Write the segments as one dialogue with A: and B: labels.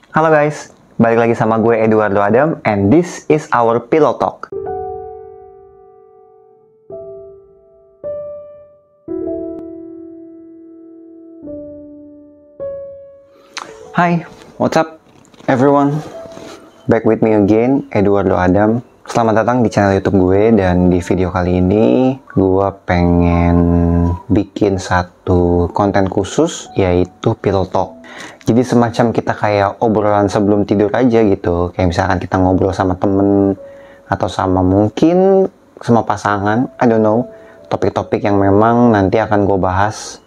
A: Halo guys, balik lagi sama gue Eduardo Adam, and this is our Pillow Talk. Hi, what's up everyone? Back with me again, Eduardo Adam. Selamat datang di channel YouTube gue, dan di video kali ini gue pengen bikin satu konten khusus, yaitu Pillow Talk. Jadi semacam kita kayak obrolan sebelum tidur aja gitu. Kayak misalkan kita ngobrol sama temen, atau sama mungkin sama pasangan, I don't know. Topik-topik yang memang nanti akan gue bahas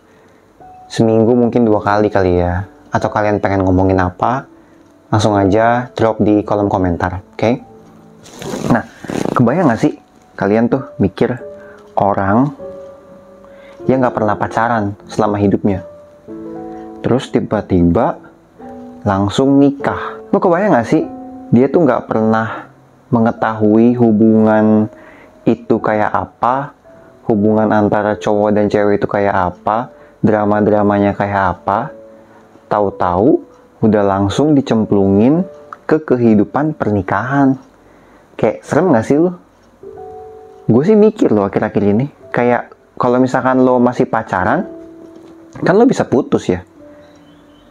A: seminggu mungkin 2 kali ya. Atau kalian pengen ngomongin apa, langsung aja drop di kolom komentar, oke? Nah, kebayang gak sih kalian tuh mikir orang yang gak pernah pacaran selama hidupnya, terus tiba-tiba langsung nikah? Lo kebayang gak sih dia tuh gak pernah mengetahui hubungan itu kayak apa, hubungan antara cowok dan cewek itu kayak apa, drama-dramanya kayak apa, tahu-tahu udah langsung dicemplungin ke kehidupan pernikahan. Kayak serem gak sih lo? Gue sih mikir loh akhir-akhir ini, kayak kalau misalkan lo masih pacaran, kan lo bisa putus ya,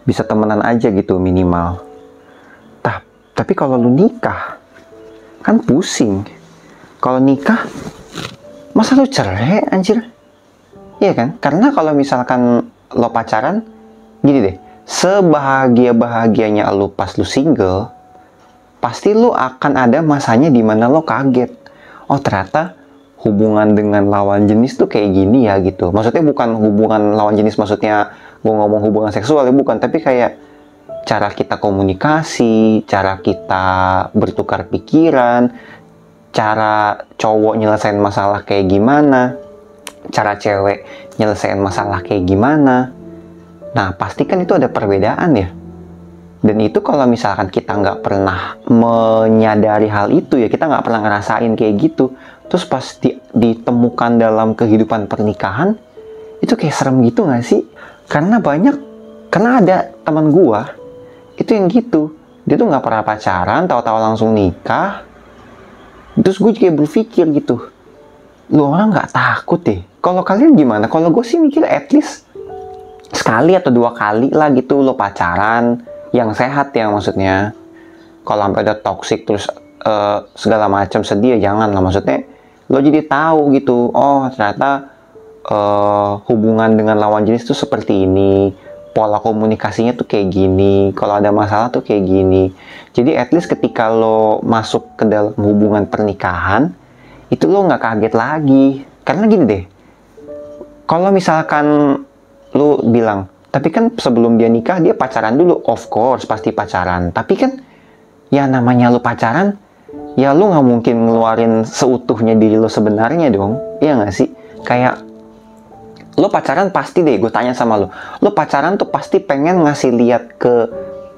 A: bisa temenan aja gitu minimal. Tapi kalau lo nikah, kan pusing. Kalau nikah, masa lo cerai anjir? Iya kan? Karena kalau misalkan lo pacaran, gini deh, sebahagia-bahagianya lo pas lo single, pasti lo akan ada masanya dimana lo kaget. Oh ternyata hubungan dengan lawan jenis tuh kayak gini ya gitu. Maksudnya bukan hubungan lawan jenis, maksudnya gue ngomong hubungan seksual ya, bukan. Tapi kayak cara kita komunikasi, cara kita bertukar pikiran, cara cowok nyelesain masalah kayak gimana, cara cewek nyelesain masalah kayak gimana. Nah pasti kan itu ada perbedaan ya. Dan itu kalau misalkan kita nggak pernah menyadari hal itu ya, kita nggak pernah ngerasain kayak gitu, terus pas ditemukan dalam kehidupan pernikahan, itu kayak serem gitu nggak sih? Karena ada teman gua itu yang gitu, dia tuh nggak pernah pacaran, tahu-tahu langsung nikah. Terus gue kayak berpikir gitu, lu orang nggak takut deh? Kalau kalian gimana? Kalau gue sih mikir at least sekali atau 2 kali lah gitu lo pacaran yang sehat ya, maksudnya. Kalau sampai udah toxic terus segala macam sedih ya jangan lah. Maksudnya lo jadi tahu gitu, oh ternyata hubungan dengan lawan jenis tuh seperti ini, pola komunikasinya tuh kayak gini, kalau ada masalah tuh kayak gini. Jadi at least ketika lo masuk ke dalam hubungan pernikahan, itu lo nggak kaget lagi. Karena gini deh, kalau misalkan lo bilang, tapi kan sebelum dia nikah dia pacaran dulu, of course pasti pacaran. Tapi kan ya namanya lo pacaran, ya lo nggak mungkin ngeluarin seutuhnya diri lo sebenarnya dong, iya nggak sih? Kayak lo pacaran pasti deh, gue tanya sama lo pacaran tuh pasti pengen ngasih lihat ke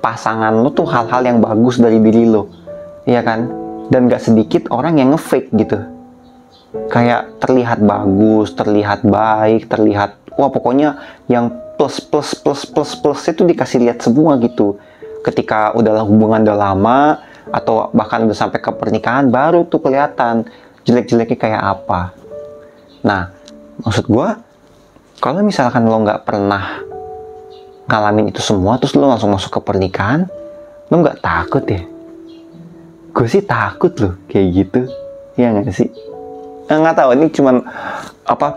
A: pasangan lo tuh hal-hal yang bagus dari diri lo, iya kan? Dan gak sedikit orang yang nge-fake gitu, kayak terlihat bagus, terlihat baik, terlihat wah pokoknya yang plus itu dikasih lihat semua gitu. Ketika udah hubungan udah lama, atau bahkan udah sampai ke pernikahan, baru tuh kelihatan jelek-jeleknya kayak apa. Nah maksud gue, kalau misalkan lo nggak pernah ngalamin itu semua, terus lo langsung masuk ke pernikahan, lo nggak takut ya? Gue sih takut loh kayak gitu, ya nggak sih? Nggak tahu, ini cuman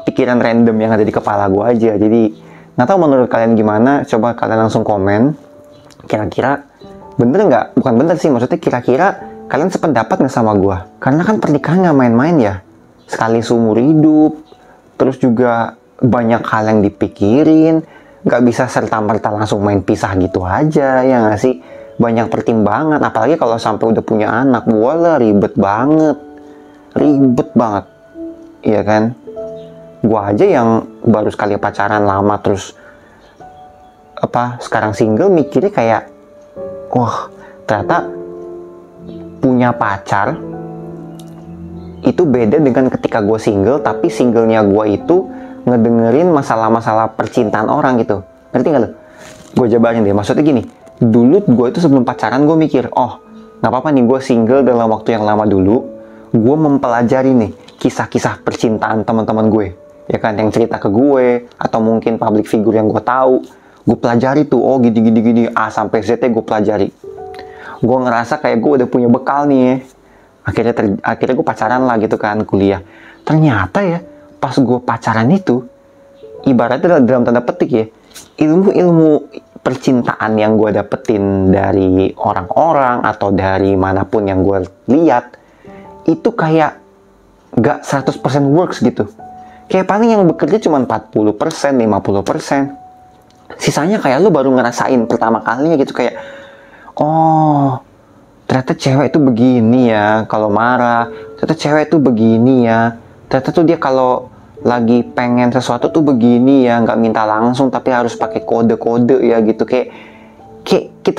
A: pikiran random yang ada di kepala gue aja. Jadi nggak tahu menurut kalian gimana, coba kalian langsung komen. Kira-kira bener nggak? Bukan bener sih, maksudnya kira-kira kalian sependapat nggak sama gue? Karena kan pernikahan nggak main-main ya, sekali seumur hidup. Terus juga banyak hal yang dipikirin, nggak bisa serta-merta langsung main pisah gitu aja, ya nggak sih? Banyak pertimbangan, apalagi kalau sampai udah punya anak, wala ribet banget, iya kan? Gua aja yang baru sekali pacaran lama terus sekarang single, mikirnya kayak wah ternyata punya pacar itu beda dengan ketika gue single, tapi singlenya gue itu ngedengerin masalah-masalah percintaan orang gitu. Ngerti nggak lo? Gue jabarin deh, maksudnya gini, dulu gue itu sebelum pacaran gue mikir, oh nggak apa-apa nih gue single dalam waktu yang lama dulu, gue mempelajari nih kisah-kisah percintaan teman-teman gue, ya kan, yang cerita ke gue atau mungkin public figure yang gue tahu, gue pelajari tuh, oh gini A sampai Z gue pelajari. Gue ngerasa kayak gue udah punya bekal nih ya. Akhirnya gue pacaran lah gitu kan, kuliah. Ternyata ya pas gue pacaran itu, ibaratnya dalam tanda petik ya, ilmu percintaan yang gue dapetin dari orang-orang atau dari manapun yang gue lihat itu kayak gak 100% works gitu. Kayak paling yang bekerja cuma 40%, 50%. Sisanya kayak lu baru ngerasain pertama kalinya gitu, kayak oh ternyata cewek itu begini ya kalau marah, ternyata cewek itu begini ya, ternyata tuh dia kalau lagi pengen sesuatu tuh begini ya, nggak minta langsung tapi harus pakai kode-kode ya gitu. Kayak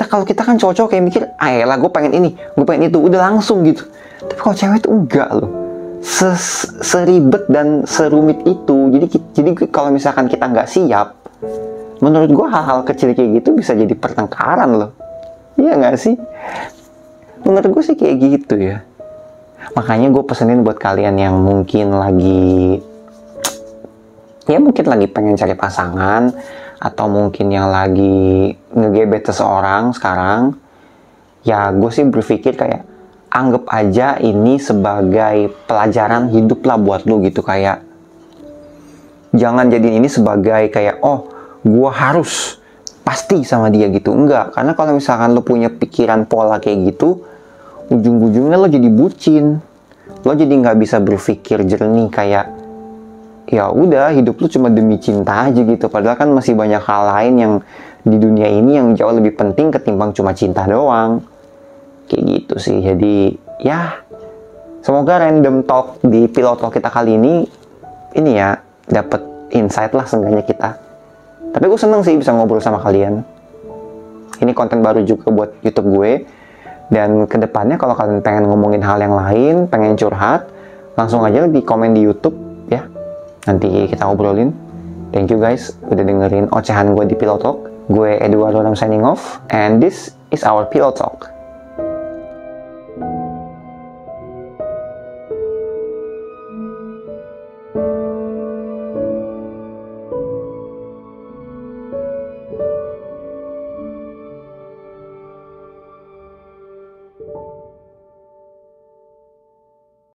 A: kalau kita kan cowok-cowok kayak mikir, lah gue pengen ini, gue pengen itu, udah langsung gitu. Tapi kalau cewek itu enggak loh, seribet dan serumit itu. Jadi kalau misalkan kita nggak siap, menurut gue hal-hal kecil kayak gitu bisa jadi pertengkaran loh. Iya nggak sih? Menurut gue sih kayak gitu ya. Makanya gue pesenin buat kalian yang mungkin lagi pengen cari pasangan, atau mungkin yang lagi ngegebet seseorang sekarang, ya gue sih berpikir kayak anggap aja ini sebagai pelajaran hidup lah buat lu gitu. Kayak jangan jadiin ini sebagai kayak oh gue harus pasti sama dia gitu, enggak. Karena kalau misalkan lu punya pikiran pola kayak gitu, ujung-ujungnya lo jadi bucin, lo jadi nggak bisa berpikir jernih, kayak ya udah hidup lu cuma demi cinta aja gitu. Padahal kan masih banyak hal lain yang di dunia ini yang jauh lebih penting ketimbang cuma cinta doang. Kayak gitu sih. Jadi ya semoga random talk di Pillow Talk kita kali ini ya dapet insight lah seenggaknya kita. Tapi gue seneng sih bisa ngobrol sama kalian. Ini konten baru juga buat YouTube gue. Dan kedepannya kalau kalian pengen ngomongin hal yang lain, pengen curhat, langsung aja di komen di YouTube ya. Nanti kita ngobrolin. Thank you guys udah dengerin ocehan gue di Pillow Talk. Gue Eduardo, I'm signing off. And this is our Pillow Talk.